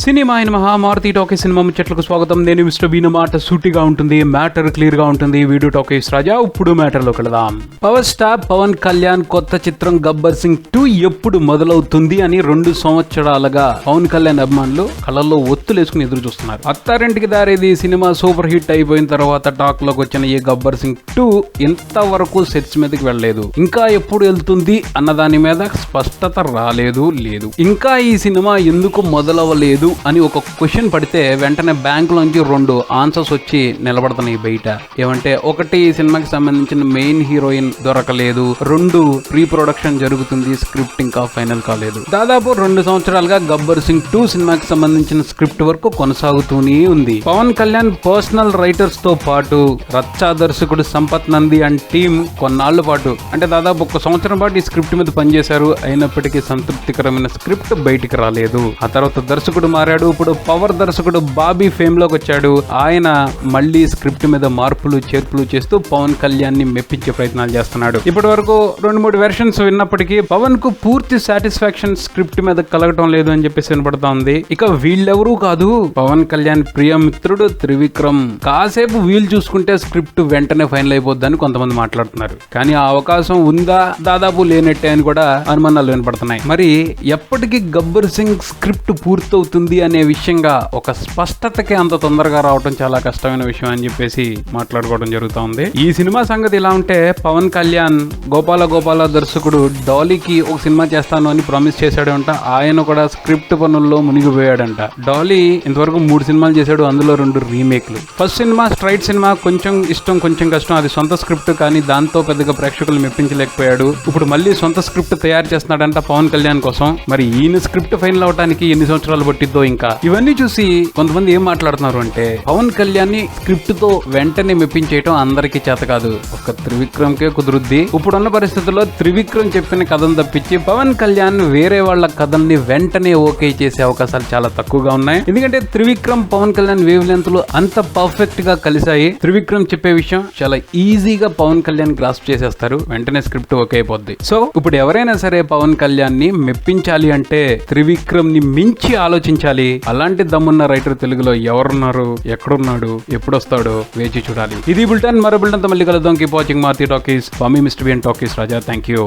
Cinema అయిన మహామారుతి talkies cinema ముచ్చట్లకు స్వాగతం. నేను మిస్టర్ బీన్. మాట సూటిగా ఉంటుంది, మ్యాటర్ క్లియర్ గా ఉంటుంది. వీడియో టాకీస్ రాజా. ఇప్పుడు మ్యాటర్ లోకి వెళదాం. పవర్ స్టార్ పవన్ కళ్యాణ్ కొత్త చిత్రం గబ్బర్ సింగ్ 2 ఎప్పుడు మొదలవుతుంది అని 2 సంవత్సరాలుగా పవన్ కళ్యాణ్ అభిమానులు కళ్ళల్లో ఒత్తులేసుకుని ఎదురు చూస్తున్నారు. Attarintiki Daredi cinema super hit అయిపోయిన తర్వాత టాక్ లోకి వచ్చిన ఈ గబ్బర్ సింగ్ 2 ఇంతవరకు సెట్స్ మీదకి వెళ్ళలేదు. ఇంకా ఎప్పుడు వెళ్తుంది అన్న దాని మీద స్పష్టత రాలేదు. ఇంకా ఈ సినిమా ఎందుకు మొదలవ్వలేదు అని ఒక క్వశ్చన్ పడితే వెంటనే బ్యాంక్ లోంచి 2 ఆన్సర్స్ వచ్చి నిలబడుతున్నాయి బయట. ఏమంటే, ఒకటి ఈ సినిమాకి సంబంధించిన మెయిన్ హీరోయిన్ దొరకలేదు, 2 ప్రీ ప్రొడక్షన్ జరుగుతుంది, స్క్రిప్ట్ ఇంకా ఫైనల్ కాలేదు. దాదాపు 2 సంవత్సరాలుగా గబ్బర్ సింగ్ 2 సినిమాకి సంబంధించిన స్క్రిప్ట్ వర్క్ కొనసాగుతూనే ఉంది. పవన్ కళ్యాణ్ పర్సనల్ రైటర్స్ తో పాటు రచ్చా దర్శకుడు సంపత్ నంది అండ్ టీమ్ కొన్నాళ్ల పాటు అంటే దాదాపు 1 సంవత్సరం పాటు ఈ స్క్రిప్ట్ మీద పనిచేశారు. అయినప్పటికీ సంతృప్తికరమైన స్క్రిప్ట్ బయటికి రాలేదు. ఆ తర్వాత దర్శకుడు మారాడు. ఇప్పుడు పవర్ దర్శకుడు బాబీ ఫేమ్ లోకి వచ్చాడు. ఆయన మళ్ళీ స్క్రిప్ట్ మీద మార్పులు చేర్పులు చేస్తూ పవన్ కళ్యాణ్ ని మెప్పించే ప్రయత్నాలు చేస్తున్నాడు. ఇప్పటి వరకు 2-3 వెర్షన్స్ విన్నప్పటికీ పవన్ కు పూర్తి సాటిస్ఫాక్షన్ స్క్రిప్ట్ మీద కలగటం లేదు అని చెప్పేసి వినపడతా ఉంది. ఇక వీళ్ళెవరూ కాదు, పవన్ కళ్యాణ్ ప్రియ మిత్రుడు త్రివిక్రమ్. కాసేపు వీలు చూసుకుంటే స్క్రిప్ట్ వెంటనే ఫైనల్ అయిపోద్దని కొంతమంది మాట్లాడుతున్నారు. కానీ ఆ అవకాశం ఉందా, దాదాపు లేనట్టే అని కూడా అనుమానాలు వినపడుతున్నాయి. మరి ఎప్పటికీ గబ్బర్ సింగ్ స్క్రిప్ట్ పూర్తవుతుంది అనే విషయంగా ఒక స్పష్టతకి అంత తొందరగా రావడం చాలా కష్టమైన విషయం అని చెప్పేసి మాట్లాడుకోవడం జరుగుతూ ఉంది. ఈ సినిమా సంగతి ఇలా ఉంటే, పవన్ కళ్యాణ్ గోపాల దర్శకుడు డాలీకి ఒక సినిమా చేస్తాను అని ప్రామిస్ చేశాడు అంట. ఆయన కూడా స్క్రిప్ట్ పనుల్లో మునిగిపోయాడంట. డాలీ ఇంతవరకు 3 సినిమాలు చేశాడు, అందులో 2 రీమేక్లు. ఫస్ట్ సినిమా స్ట్రైట్ సినిమా, కొంచెం ఇష్టం కొంచెం కష్టం. అది సొంత స్క్రిప్ట్, కానీ దాంతో పెద్దగా ప్రేక్షకులు మెప్పించలేకపోయాడు. ఇప్పుడు మళ్ళీ సొంత స్క్రిప్ట్ తయారు చేస్తున్నాడంట పవన్ కళ్యాణ్ కోసం. మరి ఈయన స్క్రిప్ట్ ఫైనల్ అవడానికి ఎన్ని సంవత్సరాలు పట్టిద్దో. ఇంకా ఇవన్నీ చూసి కొంతమంది ఏం మాట్లాడుతున్నారు అంటే, పవన్ కళ్యాణ్ ని స్క్రిప్ట్ తో వెంటనే మెప్పించేయటం అందరికీ చేత కాదు, ఒక త్రివిక్రమ్ కే కుదురుద్ది. ఇప్పుడున్న పరిస్థితుల్లో త్రివిక్రమ్ చెప్పిన కథను తప్పించి పవన్ కళ్యాణ్ వేరే వాళ్ళ కథల్ని వెంటనే ఓకే చేసే అవకాశాలు చాలా తక్కువగా ఉన్నాయి. ఎందుకంటే త్రివిక్రమ్ పవన్ కళ్యాణ్ వేవ్ లెంత్ లు అంత పర్ఫెక్ట్ గా కలిసాయి. త్రివిక్రమ్ చెప్పే విషయం చాలా ఈజీగా పవన్ కళ్యాణ్ గ్రాస్ప్ చేసేస్తారు, వెంటనే స్క్రిప్ట్ ఓకే అయిపోద్ది. సో ఇప్పుడు ఎవరైనా సరే పవన్ కళ్యాణ్ ని మెప్పించాలి అంటే త్రివిక్రమ్ ని మించి ఆలోచించాలి. అలాంటి దమ్మున్న రైటర్ తెలుగులో ఎవరున్నారు, ఎక్కడున్నాడు, ఎప్పుడొస్తాడో వేచి చూడాలి. ఇది బులెటిన్. మరో బులెటిన్ తో మళ్ళీ కలుద్దాం. Keep watching Maruti Talkies. Mister Bean Talkies Raja. Thank you.